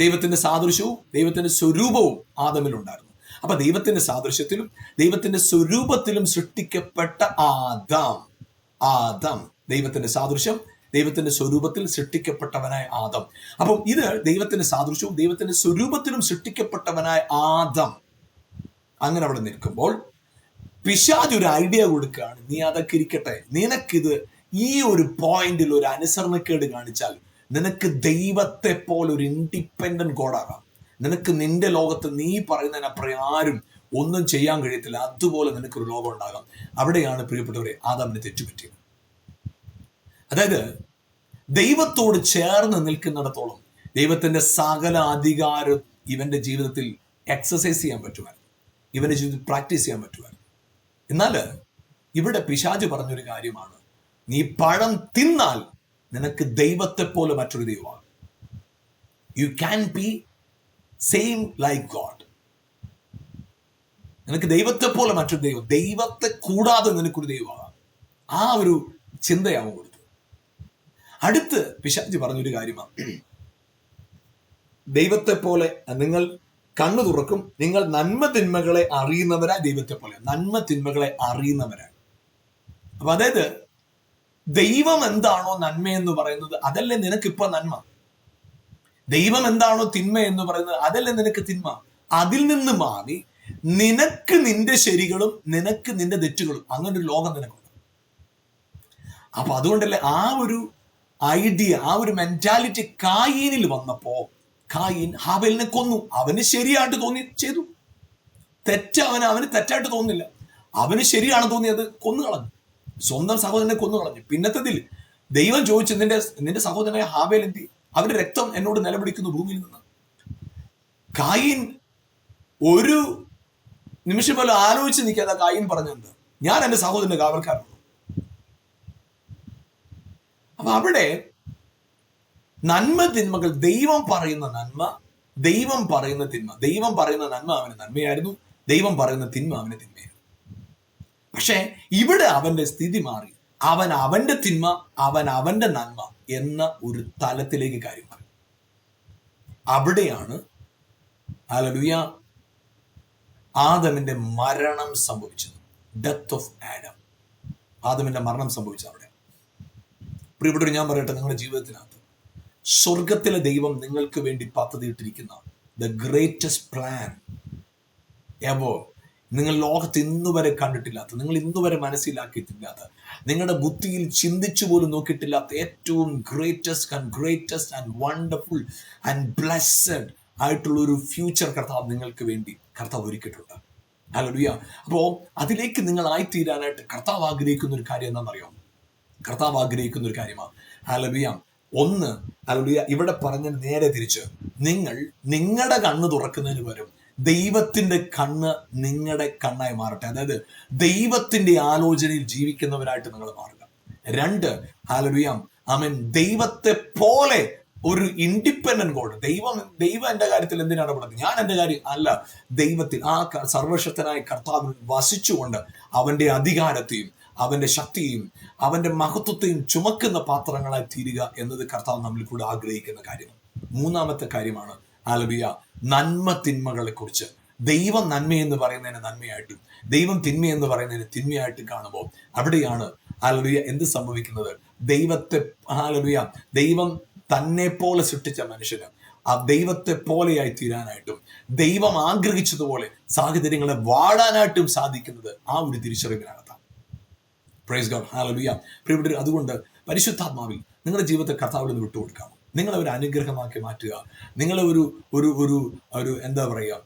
ദൈവത്തിന്റെ സാദൃശ്യവും ദൈവത്തിന്റെ സ്വരൂപവും ആദമിൽ ഉണ്ടായിരുന്നു. അപ്പൊ ദൈവത്തിന്റെ സാദൃശ്യത്തിലും ദൈവത്തിന്റെ സ്വരൂപത്തിലും സൃഷ്ടിക്കപ്പെട്ട ആദം ദൈവത്തിന്റെ സാദൃശ്യം, ദൈവത്തിന്റെ സ്വരൂപത്തിൽ സൃഷ്ടിക്കപ്പെട്ടവനായ ആദം. അപ്പം ഇത് ദൈവത്തിന്റെ സാദൃശ്യവും ദൈവത്തിന്റെ സ്വരൂപത്തിലും സൃഷ്ടിക്കപ്പെട്ടവനായ ആദം അങ്ങനെ അവിടെ നിൽക്കുമ്പോൾ പിശാച് ഒരു ഐഡിയ കൊടുക്കുകയാണ്, നീ അതൊക്കെ ഇരിക്കട്ടെ, നിനക്കിത് ഈ ഒരു പോയിന്റിൽ ഒരു അനുസരണക്കേട് കാണിച്ചാൽ നിനക്ക് ദൈവത്തെ പോലെ ഒരു ഇൻഡിപെൻഡന്റ് ഗോഡാകാം. നിനക്ക് നിന്റെ ലോകത്ത് നീ പറയുന്നതിനപ്പുറം ആരും ഒന്നും ചെയ്യാൻ കഴിയത്തില്ല. അതുപോലെ നിനക്കൊരു ലോകം ഉണ്ടാകാം. അവിടെയാണ് പ്രിയപ്പെട്ടവരെ ആദാമിന് തെറ്റുപറ്റിയത്. അതായത് ദൈവത്തോട് ചേർന്ന് നിൽക്കുന്നിടത്തോളം ദൈവത്തിന്റെ സകല അധികാരം ഇവന്റെ ജീവിതത്തിൽ എക്സസൈസ് ചെയ്യാൻ പറ്റുമായിരുന്നു, ഇവന്റെ ജീവിതത്തിൽ പ്രാക്ടീസ് ചെയ്യാൻ പറ്റുമായിരുന്നു. എന്നാൽ ഇവിടെ പിശാച് പറഞ്ഞൊരു കാര്യമാണ്, നീ പഴം തിന്നാൽ നിനക്ക് ദൈവത്തെ പോലെ മറ്റൊരു ദൈവമാകും. You can be same like God. നിനക്ക് ദൈവത്തെ പോലെ മറ്റൊരു ദൈവം, ദൈവത്തെ കൂടാതെ നിനക്കൊരു ദൈവമാകാം. ആ ഒരു ചിന്തയാവും കൊടുത്തത്. അടുത്ത് പിശാച് പറഞ്ഞൊരു കാര്യമാണ്, ദൈവത്തെ പോലെ നിങ്ങൾ കണ്ണു തുറക്കും, നിങ്ങൾ നന്മ തിന്മകളെ അറിയുന്നവരാ. ദൈവത്തെ പോലെ നന്മ തിന്മകളെ അറിയുന്നവരാണ്. അപ്പൊ അതായത് ദൈവം എന്താണോ നന്മ എന്ന് പറയുന്നത് അതല്ലേ നിനക്കിപ്പോ നന്മ. ദൈവം എന്താണോ തിന്മ എന്ന് പറയുന്നത് അതല്ലേ നിനക്ക് തിന്മ. അതിൽ നിന്ന് മാറി നിനക്ക് നിന്റെ ശരികളും നിനക്ക് നിന്റെ തെറ്റുകളും, അങ്ങനെ ഒരു ലോകം നിനക്കുണ്ട്. അപ്പൊ അതുകൊണ്ടല്ലേ ആ ഒരു ഐഡിയ, ആ ഒരു മെന്റാലിറ്റി കായീനിൽ വന്നപ്പോ കായീൻ ഹാബേലിനെ കൊന്നു. അവന് ശരിയായിട്ട് ചെയ്തു, അവന് തെറ്റായിട്ട് തോന്നില്ല, അവന് ശരിയാണ് തോന്നിയത്, കൊന്നുകളഞ്ഞു, സ്വന്തം സഹോദരനെ കൊന്നുകളഞ്ഞു. പിന്നത്തതിൽ ദൈവം ചോദിച്ചു, നിന്റെ സഹോദരനായ ഹാബേൽ എന്തി? അവന്റെ രക്തം എന്നോട് നിലവിളിക്കുന്നു ഭൂമിയിൽ നിന്ന്. കായീൻ ഒരു നിമിഷം പോലും ആലോചിച്ച് നിൽക്കാതെ കായീൻ പറഞ്ഞത്, ഞാൻ എന്റെ സഹോദരന്റെ കാവൽക്കാരാണ്. അപ്പൊ അവിടെ നന്മ തിന്മകൾ, ദൈവം പറയുന്ന നന്മ, ദൈവം പറയുന്ന തിന്മ. ദൈവം പറയുന്ന നന്മ അവന് നന്മയായിരുന്നു, ദൈവം പറയുന്ന തിന്മ അവന് തിന്മയായിരുന്നു. പക്ഷെ ഇവിടെ അവന്റെ സ്ഥിതി മാറി. അവൻ അവന്റെ തിന്മ, അവൻ അവന്റെ നന്മ എന്ന ഒരു തലത്തിലേക്ക് കാര്യം മാറി. അവിടെയാണ് ഹല്ലേലൂയ ആദമിന്റെ മരണം സംഭവിച്ചത്. Death of Adam. ആദമിന്റെ മരണം സംഭവിച്ചത് അവിടെ. പ്രിയപ്പെട്ടവർ, ഞാൻ പറയട്ടെ, നിങ്ങളുടെ ജീവിതത്തിനകത്ത് സ്വർഗത്തിലെ ദൈവം നിങ്ങൾക്ക് വേണ്ടി പദ്ധതിയിട്ടിരിക്കുന്ന ദ ഗ്രേറ്റസ്റ്റ് പ്ലാൻ എവർ, നിങ്ങൾ ലോകത്ത് ഇന്നുവരെ കണ്ടിട്ടില്ലാത്ത, നിങ്ങൾ ഇന്നുവരെ മനസ്സിലാക്കിയിട്ടില്ലാത്ത, നിങ്ങളുടെ ബുദ്ധിയിൽ ചിന്തിച്ചു പോലും നോക്കിയിട്ടില്ലാത്ത ഏറ്റവും greatest and wonderful and blessed ആയിട്ടുള്ള ഒരു ഫ്യൂച്ചർ കർത്താവ് നിങ്ങൾക്ക് വേണ്ടി കർത്താവ് ഒരുക്കിയിട്ടുണ്ട്. ഹല്ലേലൂയ. അപ്പോൾ അതിലേക്ക് നിങ്ങൾ ആയിത്തീരാനായിട്ട് കർത്താവ് ആഗ്രഹിക്കുന്ന ഒരു കാര്യം എന്താണെന്നറിയോ? കർത്താവ് ആഗ്രഹിക്കുന്ന ഒരു കാര്യമാണ് ഹല്ലേലൂയ. ഒന്ന്, ഹല്ലേലൂയ, ഇവിടെ പറഞ്ഞ നേരെ തിരിച്ച്, നിങ്ങൾ നിങ്ങളുടെ കണ്ണ് തുറക്കുന്നതിന് പകരം ദൈവത്തിന്റെ കണ്ണ് നിങ്ങളുടെ കണ്ണായി മാറട്ടെ. അതായത് ദൈവത്തിന്റെ ആലോചനയിൽ ജീവിക്കുന്നവരായിട്ട് നിങ്ങൾ മാറുക. രണ്ട്, ഹല്ലേലൂയ, ആമേൻ, ദൈവത്തെ പോലെ ഒരു ഇൻഡിപെൻഡന്റ് ഗോഡ്. ദൈവം എന്റെ കാര്യത്തിൽ എന്തിനാണ് ഇടപെടുന്നത്? ഞാൻ എന്റെ കാര്യം അല്ല, ദൈവത്തിൽ ആ സർവശക്തനായ കർത്താവിൽ വസിച്ചുകൊണ്ട് അവന്റെ അധികാരത്തെയും അവന്റെ ശക്തിയും അവന്റെ മഹത്വത്തെയും ചുമക്കുന്ന പാത്രങ്ങളായി തീരുക എന്നത് കർത്താവ് നമ്മളിൽ കൂടെ ആഗ്രഹിക്കുന്ന കാര്യമാണ്. മൂന്നാമത്തെ കാര്യമാണ് ഹല്ലേലൂയ നന്മ തിന്മകളെ കുറിച്ച്. ദൈവം നന്മയെന്ന് പറയുന്നതിന് നന്മയായിട്ടും ദൈവം തിന്മയെന്ന് പറയുന്നതിന് തിന്മയായിട്ടും കാണുമ്പോൾ അവിടെയാണ് ഹല്ലേലൂയ എന്ത് സംഭവിക്കുന്നത്? ദൈവത്തെ ഹല്ലേലൂയ ദൈവം തന്നെ പോലെ സൃഷ്ടിച്ച മനുഷ്യന് ആ ദൈവത്തെ പോലെയായി തീരാനായിട്ടും ദൈവം ആഗ്രഹിച്ചതുപോലെ സാഹചര്യങ്ങളെ വാടാനായിട്ടും സാധിക്കുന്നത് ആ ഒരു തിരിച്ചറിവിനകത്താണ്. Praise God, hallelujah. പ്രിയപ്പെട്ടവരെ, അതുകൊണ്ട് പരിശുദ്ധാത്മാവിൽ നിങ്ങളുടെ ജീവിതത്തെ കർത്താവിൽ നിന്ന് വിട്ടുകൊടുക്കാമോ? നിങ്ങളെ ഒരു അനുഗ്രഹമാക്കി മാറ്റുക, നിങ്ങളെ ഒരു ഒരു ഒരു ഒരു എന്താ പറയുക,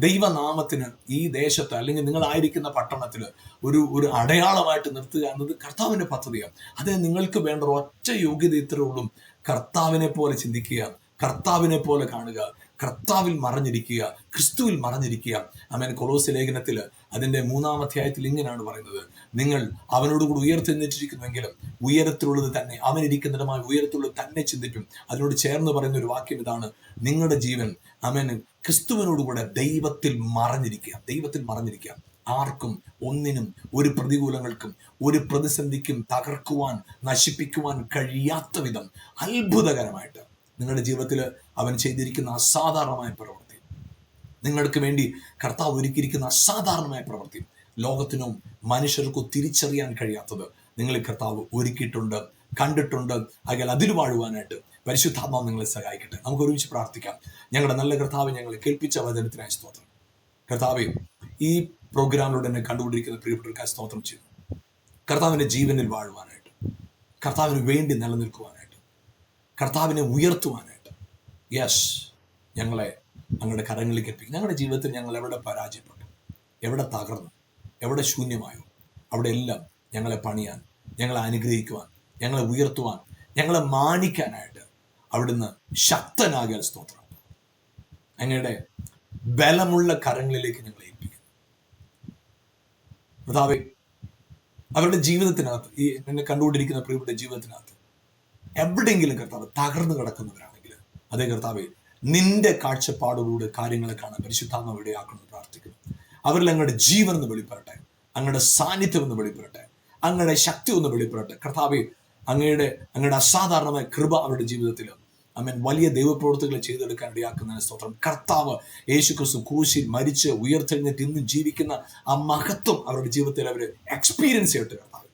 ദൈവനാമത്തിന് ഈ ദേശത്ത് അല്ലെങ്കിൽ നിങ്ങളായിരിക്കുന്ന പട്ടണത്തിൽ ഒരു അടയാളമായിട്ട് നിർത്തുക എന്നത് കർത്താവിൻ്റെ പദ്ധതിയാണ്. അത് നിങ്ങൾക്ക് വേണ്ട ഒറ്റ യോഗ്യത ഇത്രേ ഉള്ളൂ: കർത്താവിനെ പോലെ ചിന്തിക്കുക, കർത്താവിനെ പോലെ കാണുക, കർത്താവിൽ മറഞ്ഞിരിക്കുക, ക്രിസ്തുവിൽ മറഞ്ഞിരിക്കുക. ആമേൻ. കൊലോസ്യ ലേഖനത്തിൽ അതിൻ്റെ 3-ാം അധ്യായത്തിൽ ഇങ്ങനെയാണ് പറയുന്നത്: നിങ്ങൾ അവനോടുകൂടി ഉയർത്തെഴുന്നേറ്റിരിക്കുന്നുവെങ്കിലും ഉയരത്തിലുള്ളത് തന്നെ, അവനിരിക്കുന്നിടമായി ഉയരത്തിലുള്ളത് തന്നെ ചിന്തിക്കും. അതിനോട് ചേർന്ന് പറയുന്ന ഒരു വാക്യം ഇതാണ്: നിങ്ങളുടെ ജീവൻ ആമേൻ ക്രിസ്തുവിനോടുകൂടെ ദൈവത്തിൽ മറഞ്ഞിരിക്കുക, ദൈവത്തിൽ മറഞ്ഞിരിക്കുക. ആർക്കും ഒന്നിനും ഒരു പ്രതികൂലങ്ങൾക്കും ഒരു പ്രതിസന്ധിക്കും തകർക്കുവാൻ നശിപ്പിക്കുവാൻ കഴിയാത്ത വിധം അത്ഭുതകരമായിട്ട് നിങ്ങളുടെ ജീവിതത്തിൽ അവൻ ചെയ്തിരിക്കുന്ന അസാധാരണമായ പ്രവൃത്തി, നിങ്ങൾക്ക് വേണ്ടി കർത്താവ് ഒരുക്കിയിരിക്കുന്ന അസാധാരണമായ പ്രവൃത്തി, ലോകത്തിനും മനുഷ്യർക്കും തിരിച്ചറിയാൻ കഴിയാത്തത് നിങ്ങളെ കർത്താവ് ഒരുക്കിയിട്ടുണ്ട്, കണ്ടിട്ടുണ്ട്. ആകയാൽ അതിൽ വാഴുവാനായിട്ട് പരിശുദ്ധാത്മാവ് നിങ്ങളെ സഹായിക്കട്ടെ. നമുക്ക് ഒരുമിച്ച് പ്രാർത്ഥിക്കാം. ഞങ്ങളുടെ നല്ല കർത്താവ്, ഞങ്ങളെ കേൾപ്പിച്ച വചനത്തിനായി സ്തോത്രം. കർത്താവെ, ഈ പ്രോഗ്രാമിലൂടെ എന്നെ കണ്ടുകൊണ്ടിരിക്കുന്ന പ്രിയപ്പെട്ടവർക്കായി സ്തോത്രം ചെയ്യുന്നു. കർത്താവിൻ്റെ ജീവനിൽ വാഴുവാനായിട്ട്, കർത്താവിന് വേണ്ടി നിലനിൽക്കുവാനായിട്ട്, കർത്താവിനെ ഉയർത്തുവാനായിട്ട് യെസ് ഞങ്ങളെ ഞങ്ങളുടെ കരങ്ങളിലേക്ക് ഏൽപ്പിക്കും. ഞങ്ങളുടെ ജീവിതത്തിൽ ഞങ്ങൾ എവിടെ പരാജയപ്പെട്ടു, എവിടെ തകർന്നു, എവിടെ ശൂന്യമായോ അവിടെ എല്ലാം ഞങ്ങളെ പണിയാൻ, ഞങ്ങളെ അനുഗ്രഹിക്കുവാൻ, ഞങ്ങളെ ഉയർത്തുവാൻ, ഞങ്ങളെ മാനിക്കാനായിട്ട് അവിടുന്ന് ശക്തനാകിയാൽ സ്തോത്രം. അങ്ങയുടെ ബലമുള്ള കരങ്ങളിലേക്ക് ഞങ്ങളെ ഏൽപ്പിക്കുന്നു. കർത്താവേ, അവരുടെ ജീവിതത്തിനകത്ത്, ഈ എന്നെ കണ്ടുകൊണ്ടിരിക്കുന്ന പ്രിയപ്പെട്ട ജീവിതത്തിനകത്ത് എവിടെയെങ്കിലും കർത്താവ് തകർന്നു കിടക്കുന്നവരാണെങ്കിൽ, അതേ കർത്താവെ, നിന്റെ കാഴ്ചപ്പാടുകൂടെ കാര്യങ്ങളെ കാണാൻ പരിശുദ്ധാത്മാവ് ഇടയാക്കണമെന്ന് പ്രാർത്ഥിക്കുന്നു. അവരിൽ അങ്ങയുടെ ജീവൻ ഒന്ന് വെളിപ്പെടട്ടെ, അങ്ങയുടെ സാന്നിധ്യം ഒന്ന് വെളിപ്പെടട്ടെ, അങ്ങയുടെ ശക്തി ഒന്ന് വെളിപ്പെടട്ടെ. കർത്താവെ, അങ്ങയുടെ അസാധാരണമായ കൃപ അവരുടെ ജീവിതത്തിൽ ആമേൻ വലിയ ദൈവപ്രവൃത്തികളെ ചെയ്തെടുക്കാൻ ഇടയാക്കുന്നതിന് സ്തോത്രം. കർത്താവ് യേശുക്രിസ്തു ക്രൂശിൽ മരിച്ച് ഉയർത്തെഴുന്നേറ്റ് ഇന്ന് ജീവിക്കുന്ന ആ മഹത്വം അവരുടെ ജീവിതത്തിൽ അവർ എക്സ്പീരിയൻസ് ചെയ്യട്ടെ കർത്താവ്.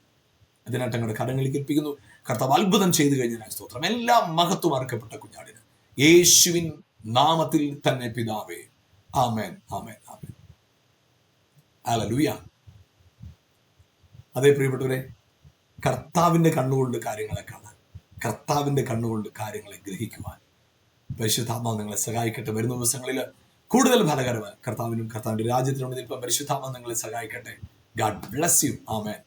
അതിനായിട്ട് ഞങ്ങളുടെ കരങ്ങളിലേക്ക് ഏൽപ്പിക്കുന്നു. കർത്താവ് അത്ഭുതം ചെയ്തു കഴിഞ്ഞാൽ സ്തോത്രം. എല്ലാ മഹത്വം അർക്കപ്പെട്ട കുഞ്ഞാടിന് യേശുവിൻ നാമത്തിൽ തന്നെ പിതാവേ, ആമേൻ, ആമേൻ, ആമേൻ. ഹല്ലേലൂയ. അതേ പ്രിയപ്പെട്ടവരെ, കർത്താവിൻ്റെ കണ്ണുകൊണ്ട് കാര്യങ്ങളെ കാണാൻ, കർത്താവിൻ്റെ കണ്ണുകൊണ്ട് കാര്യങ്ങളെ ഗ്രഹിക്കുവാൻ പരിശുദ്ധാത്മാവ് നിങ്ങളെ സഹായിക്കട്ടെ. വരുന്ന ദിവസങ്ങളിൽ കൂടുതൽ ഫലകരമായി കർത്താവിനും കർത്താവിൻ്റെ രാജ്യത്തിനുണ്ട് നിൽക്കാൻ പരിശുദ്ധാത്മാവ് നിങ്ങളെ സഹായിക്കട്ടെ. God bless you. ആമേൻ.